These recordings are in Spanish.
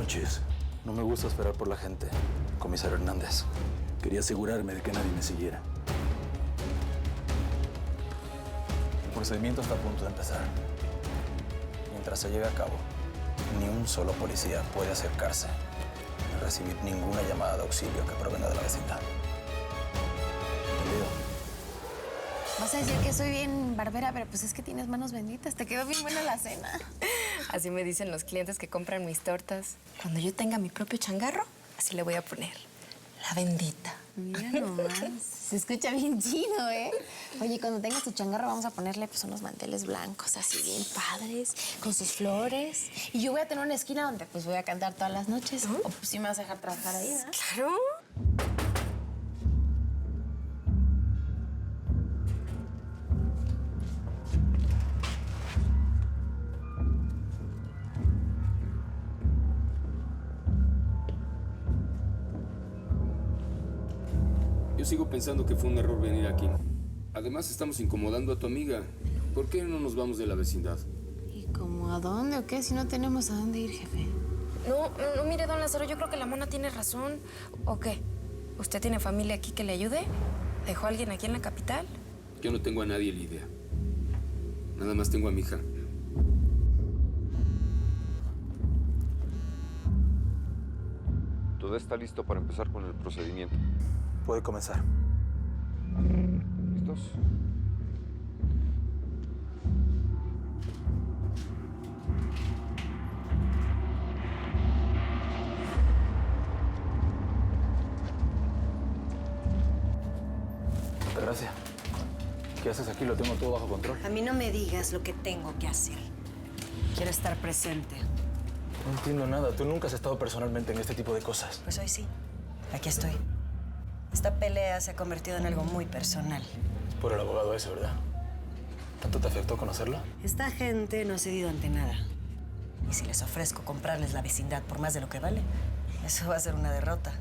noches. No me gusta esperar por la gente, comisario Hernández. Quería asegurarme de que nadie me siguiera. El procedimiento está a punto de empezar. Mientras se lleve a cabo, ni un solo policía puede acercarse ni recibir ninguna llamada de auxilio que provenga de la vecindad. ¿Entendido? Vas a decir que soy bien barbera, pero pues es que tienes manos benditas. Te quedó bien buena la cena. Así me dicen los clientes que compran mis tortas. Cuando yo tenga mi propio changarro, así le voy a poner. La bendita. Mira nomás. Se escucha bien chido, ¿eh? Oye, cuando tengas tu changarro vamos a ponerle pues unos manteles blancos así bien padres, con sus flores. Y yo voy a tener una esquina donde pues voy a cantar todas las noches. O pues sí me vas a dejar trabajar ahí, ¿verdad? Claro. Yo sigo pensando que fue un error venir aquí. Además, estamos incomodando a tu amiga. ¿Por qué no nos vamos de la vecindad? ¿Y cómo a dónde o qué? Si no tenemos a dónde ir, jefe. No, mire, don Lázaro, yo creo que la mona tiene razón. ¿O qué? ¿Usted tiene familia aquí que le ayude? ¿Dejó a alguien aquí en la capital? Yo no tengo a nadie, Lidia. Nada más tengo a mi hija. Todo está listo para empezar con el procedimiento. Puede comenzar. ¿Listos? Gracias. ¿Qué haces aquí? Lo tengo todo bajo control. A mí no me digas lo que tengo que hacer. Quiero estar presente. No entiendo nada. Tú nunca has estado personalmente en este tipo de cosas. Pues hoy sí. Aquí estoy. Esta pelea se ha convertido en algo muy personal. Por el abogado ese, ¿verdad? ¿Tanto te afectó conocerlo? Esta gente no ha cedido ante nada. Y si les ofrezco comprarles la vecindad por más de lo que vale, eso va a ser una derrota.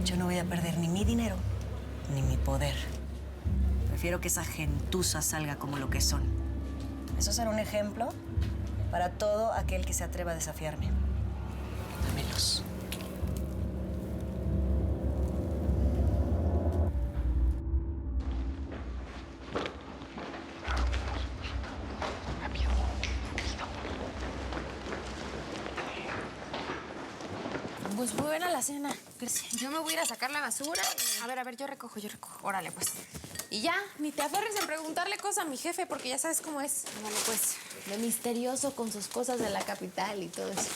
Yo no voy a perder ni mi dinero, ni mi poder. Prefiero que esa gentuza salga como lo que son. Eso será un ejemplo para todo aquel que se atreva a desafiarme. Dámelos. Pues muy buena la cena. Yo me voy a ir a sacar la basura. A ver, yo recojo. Órale, pues. Y ya, ni te aferres en preguntarle cosas a mi jefe, porque ya sabes cómo es. Ándale, pues. De misterioso con sus cosas de la capital y todo eso.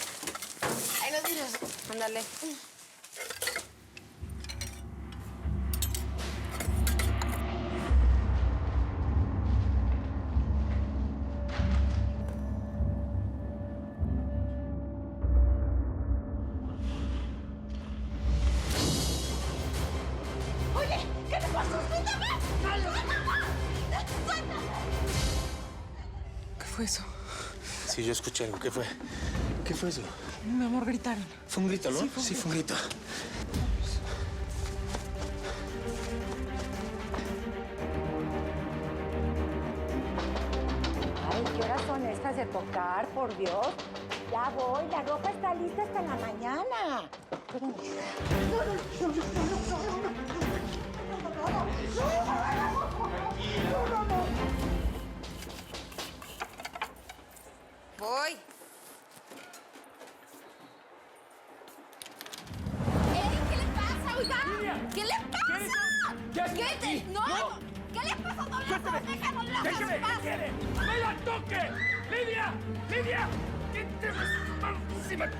Ahí nos dices. Ándale. ¿Qué fue eso? Sí, yo escuché algo. ¿Qué fue? ¿Qué fue eso? Mi amor, gritaron. ¿Fue un grito, no? Sí, fue un grito. Ay, ¿qué horas son estas de tocar, por Dios? Ya voy, la ropa está lista hasta la mañana. Espérame. No. Voy. ¿Qué le pasa, oiga? ¿Qué le pasa? ¿Qué haces aquí? ¡No! ¿Qué le pasa, don Lázaro? ¡Déjanos lejos en paz! ¡No la toque! ¡Lidia! ¡Lidia! ¡Quíteme!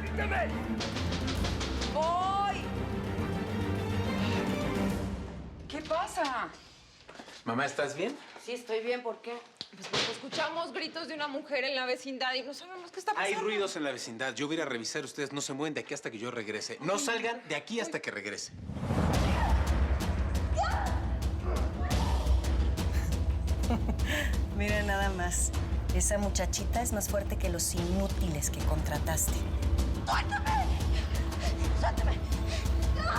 ¡Quíteme! ¡Voy! ¿Qué pasa? Mamá, ¿estás bien? Sí, estoy bien. ¿Por qué? Pues porque escuchamos gritos de una mujer en la vecindad y no sabemos qué está pasando. Hay ruidos en la vecindad. Yo voy a ir a revisar. Ustedes no se mueven de aquí hasta que yo regrese. No salgan de aquí hasta que regrese. Mira nada más. Esa muchachita es más fuerte que los inútiles que contrataste. ¡Suéltame! ¡Suéltame! ¡No!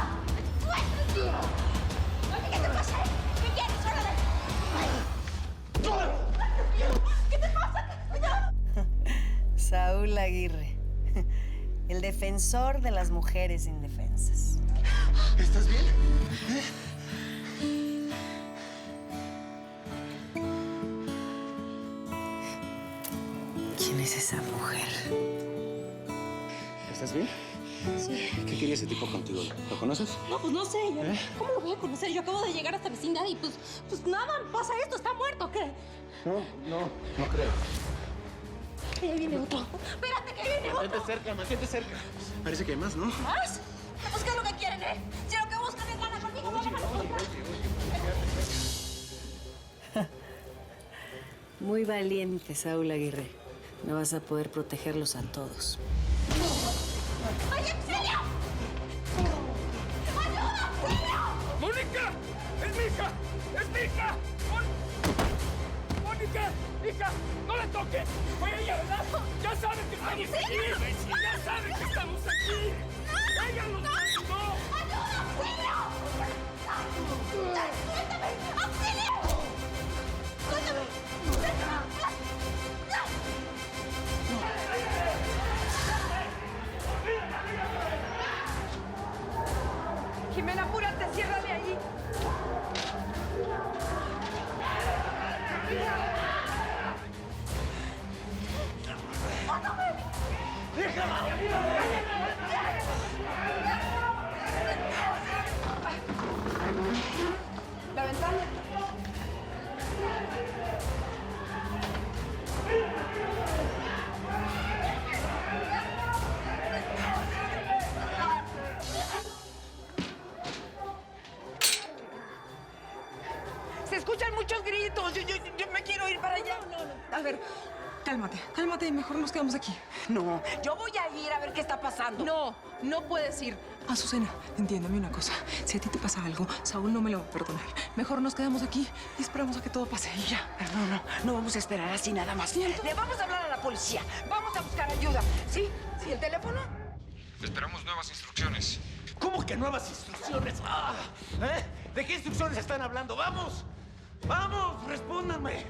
¡Suéltame! Oye, ¿qué te pasa? ¿Qué quieres? ¡Suéltame! ¿Qué te pasa? ¡Cuidado! Saúl Aguirre, el defensor de las mujeres indefensas. ¿Estás bien? ¿Quién es esa mujer? ¿Estás bien? Sí. ¿Qué quería ese tipo contigo? ¿Lo conoces? No, pues no sé. ¿Cómo lo voy a conocer? Yo acabo de llegar a esta vecindad y pues nada, pasa esto. ¿Está muerto? ¿Qué? No creo. Que ahí viene otro. Espérate, que ahí viene otro. Mantente cerca. Parece que hay más, ¿no? ¿Más? Pues ¿qué es lo que quieren, Si lo que buscan es ganar conmigo, no ganar conmigo. Muy valiente, Saúl Aguirre. No vas a poder protegerlos a todos. ¡Ay, auxilio! ¡Ayuda, auxilio! ¡Mónica! ¡Es mi hija! ¡Es mi hija! ¡Mónica! ¡Hija! ¡No la toques! ¡Fue ella, ¿verdad? ¡Ya saben que estamos aquí! ¡Ya saben que estamos aquí! ¡Ella los mandó! ¡Ayuda, auxilio! ¡Suéltame! ¡Auxilio! ¡Suéltame! Jimena, apúrate, ciérrale ahí. La ventana. Se escuchan muchos gritos. Yo me quiero ir para allá. A ver, cálmate. Mejor nos quedamos aquí. No, yo voy a ir a ver qué está pasando. No puedes ir. Azucena, entiéndeme una cosa. Si a ti te pasa algo, Saúl no me lo va a perdonar. Mejor nos quedamos aquí y esperamos a que todo pase y ya. Pero no vamos a esperar así nada más. Le vamos a hablar a la policía. Vamos a buscar ayuda. ¿Sí? ¿Sí? ¿El teléfono? Esperamos nuevas instrucciones. ¿Cómo que nuevas instrucciones? ¿De qué instrucciones están hablando? ¡Vamos! ¡Vamos! ¡Respóndanme!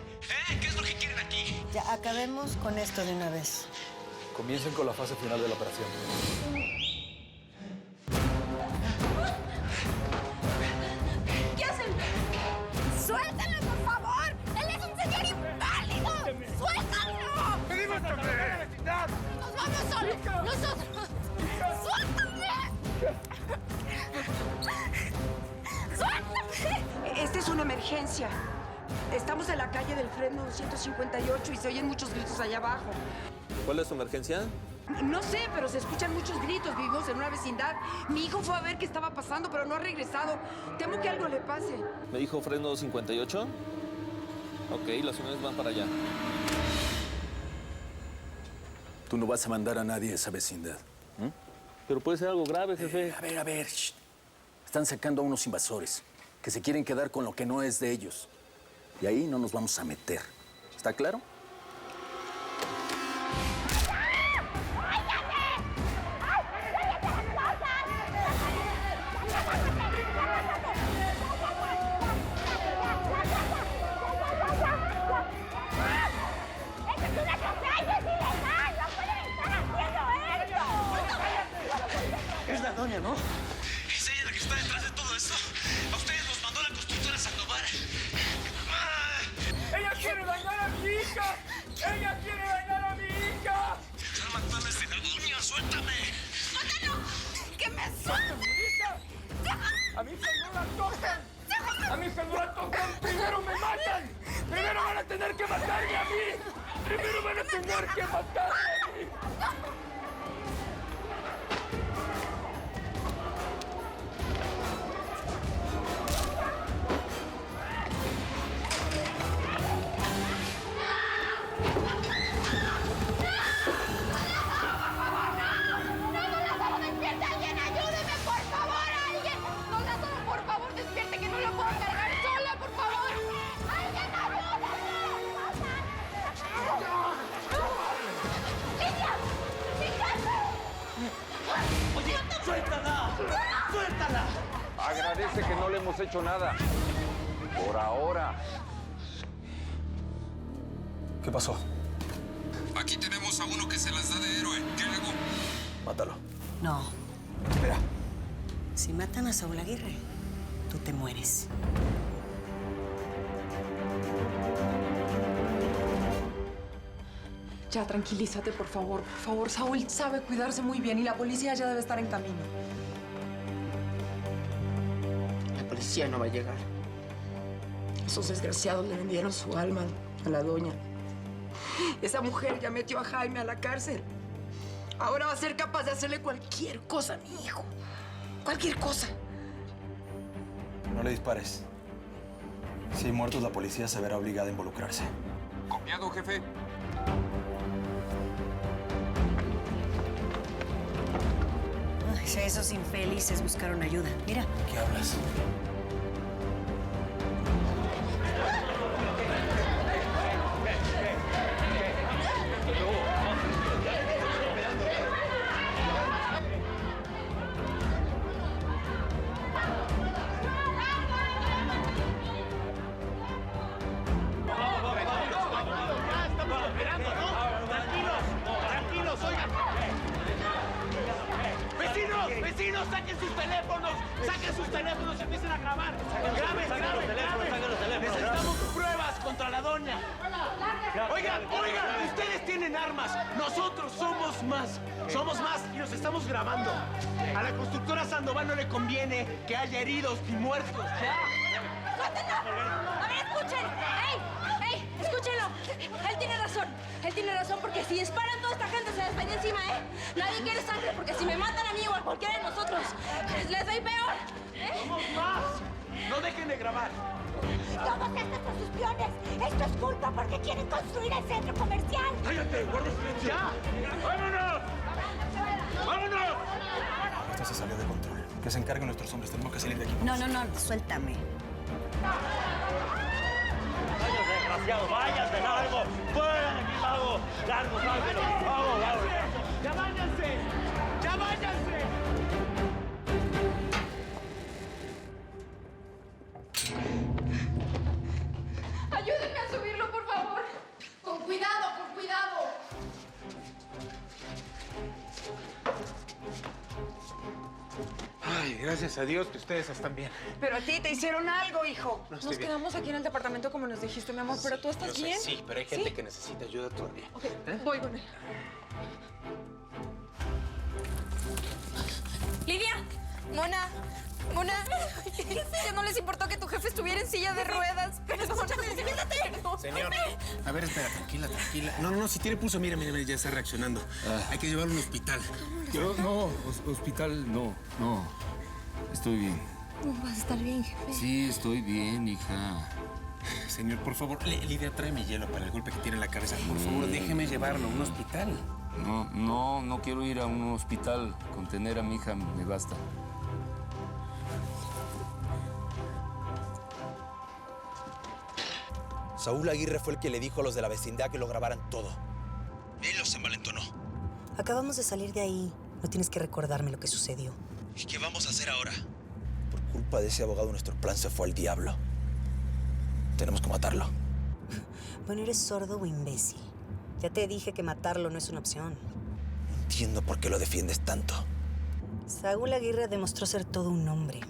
¿Qué es lo que quieren aquí? Ya acabemos con esto de una vez. Comiencen con la fase final de la operación. ¿Qué hacen? ¡Suéltalo, por favor! ¡Él es un señor inválido! ¡Suéltalo! ¡Venimos a proteger la vecindad! ¡Nos vamos solos! ¡Nosotros! ¡Suéltame! ¡Suéltame! Esta es una emergencia. Estamos en la calle del Fresno 258 y se oyen muchos gritos allá abajo. ¿Cuál es tu emergencia? No sé, pero se escuchan muchos gritos. Vivimos en una vecindad. Mi hijo fue a ver qué estaba pasando, pero no ha regresado. Temo que algo le pase. ¿Me dijo Fresno 258? Ok, las unidades van para allá. Tú no vas a mandar a nadie a esa vecindad. Pero puede ser algo grave, jefe. A ver. Shh. Están sacando a unos invasores que se quieren quedar con lo que no es de ellos. Y ahí no nos vamos a meter. ¿Está claro? Es la doña, ¿no? ¿Es ella la que está detrás de todo esto? A ustedes los mandó la constructora Sandoval. ¡Ella quiere dañar a mi hija! ¡Ella quiere dañar a mi hija! ¡Están matando a este doña! ¡Suéltame! ¡Suéltalo! ¡Que me suelte! ¡A mi hija no la tocan! ¡A mi hija no la tocan! ¡Primero me matan! ¡Primero van a tener que matarme a mí! ¡Primero van a tener que matarme a mí! Agradece que no le hemos hecho nada. Por ahora. ¿Qué pasó? Aquí tenemos a uno que se las da de héroe. ¿Qué hago? Mátalo. No. Espera. Si matan a Saúl Aguirre, tú te mueres. Ya, tranquilízate, por favor. Por favor, Saúl sabe cuidarse muy bien y la policía ya debe estar en camino. La policía no va a llegar. Esos desgraciados le vendieron su alma a la doña. Esa mujer ya metió a Jaime a la cárcel. Ahora va a ser capaz de hacerle cualquier cosa a mi hijo. Cualquier cosa. No le dispares. Si hay muertos, la policía se verá obligada a involucrarse. Copiado, jefe. Ay, esos infelices buscaron ayuda. Mira. ¿Qué hablas? ¡Vecinos, saquen sus teléfonos! ¡Saquen sus teléfonos y empiecen a grabar! ¡Graben! ¡Necesitamos pruebas contra la doña! Oigan, ustedes tienen armas. Nosotros somos más. Somos más y nos estamos grabando. A la constructora Sandoval no le conviene que haya heridos ni muertos. A ver, escuchen. ¡Ey! Escúchenlo. Él tiene razón porque si disparan toda esta gente se les viene encima, ¿eh? Nadie quiere sangre porque si me matan a mí o a cualquiera de nosotros, les doy peor. ¡Somos más! ¡No dejen de grabar! Todos estos espiones. Esto es culpa porque quieren construir el centro comercial. ¡Cállate! ¡Guarda silencio! ¡Ya! ¡Vámonos! ¡Vámonos! Esto se salió de control. Que se encarguen nuestros hombres. Tenemos que salir de aquí. No, suéltame. ¡Desgraciado! ¡Váyanse, largo! ¡Fuera de aquí, vago! ¡Largo, sáquenlo! ¡Vamos! ¡Ya váyanse! ¡Ya váyanse! Ayúdenme a subirlo, por favor. Con cuidado, con cuidado. Ay, gracias a Dios que ustedes están bien. Pero a ti te hicieron algo, hijo. No, Nos quedamos aquí en el departamento como nos dijiste, mi amor, pero tú estás Yo sé, bien. sí, pero hay gente que necesita ayuda todavía. Ok, voy con él. ¡Lidia! ¡Mona! Ya no les importó que tu jefe estuviera en silla de ruedas. Perdóname, quédate. Señor. A ver, espera, tranquila. No, si tiene pulso, mira, ya está reaccionando. Hay que llevarlo a un hospital. Hospital no. Estoy bien. Vas a estar bien, jefe. Sí, estoy bien, hija. Señor, por favor, Lidia, tráeme hielo para el golpe que tiene en la cabeza. Por favor, déjeme llevarlo a un hospital. No quiero ir a un hospital. Con tener a mi hija me basta. Saúl Aguirre fue el que le dijo a los de la vecindad que lo grabaran todo. Él los envalentonó. Acabamos de salir de ahí. No tienes que recordarme lo que sucedió. ¿Y qué vamos a hacer ahora? Por culpa de ese abogado, nuestro plan se fue al diablo. Tenemos que matarlo. Bueno, ¿eres sordo o imbécil? Ya te dije que matarlo no es una opción. No entiendo por qué lo defiendes tanto. Saúl Aguirre demostró ser todo un hombre.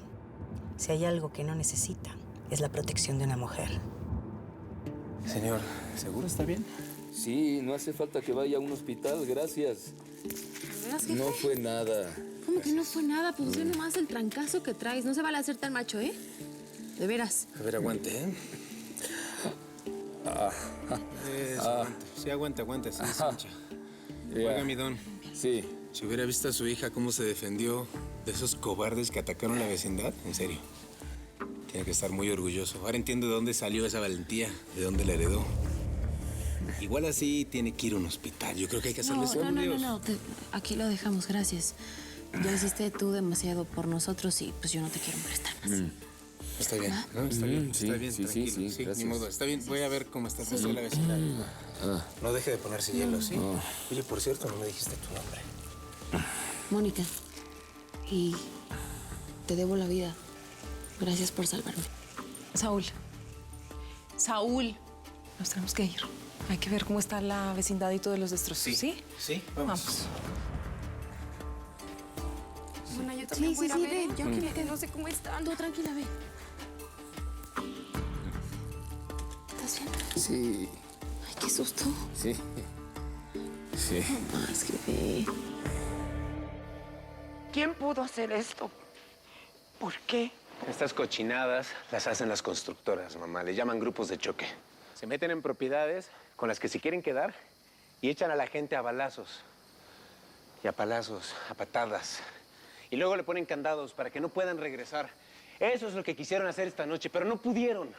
Si hay algo que no necesita, es la protección de una mujer. Señor, ¿seguro está bien? Sí, no hace falta que vaya a un hospital, gracias. No fue nada. ¿Cómo que no fue nada? Pues ve nomás el trancazo que traes. No se vale hacer tan macho, ¿eh? De veras. A ver, aguante, ¿eh? Aguante. Sí, aguante, sí, Sancha. Oiga, mi don. Sí. Si hubiera visto a su hija cómo se defendió de esos cobardes que atacaron la vecindad, en serio. Tiene que estar muy orgulloso. Ahora entiendo de dónde salió esa valentía, de dónde la heredó. Igual así tiene que ir a un hospital. Yo creo que hay que hacerle eso. No. Aquí lo dejamos, gracias. Ya hiciste tú demasiado por nosotros y pues yo no te quiero molestar más. Está bien, ¿no? Está bien, tranquilo. Sí, ni modo. Está bien, voy a ver cómo está todo la vecindad. No deje de ponerse hielo, ¿sí? Oye, por cierto, no me dijiste tu nombre. Mónica. Y te debo la vida. Gracias por salvarme. Saúl. Nos tenemos que ir. Hay que ver cómo está la vecindad y todos los destrozos, ¿sí? Sí, vamos. Bueno, yo también voy a ir a ver. ve. Yo que no sé cómo están. Tú tranquila, ve. ¿Estás bien? Sí. Ay, qué susto. Sí. Sí. No más, jefe. ¿Quién pudo hacer esto? ¿Por qué? Estas cochinadas las hacen las constructoras, mamá. Le llaman grupos de choque. Se meten en propiedades con las que se quieren quedar y echan a la gente a balazos. Y a palazos, a patadas. Y luego le ponen candados para que no puedan regresar. Eso es lo que quisieron hacer esta noche, pero no pudieron.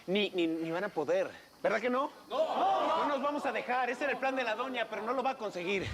Ni van a poder. ¿Verdad que no? No nos vamos a dejar. Ese era el plan de la doña, pero no lo va a conseguir.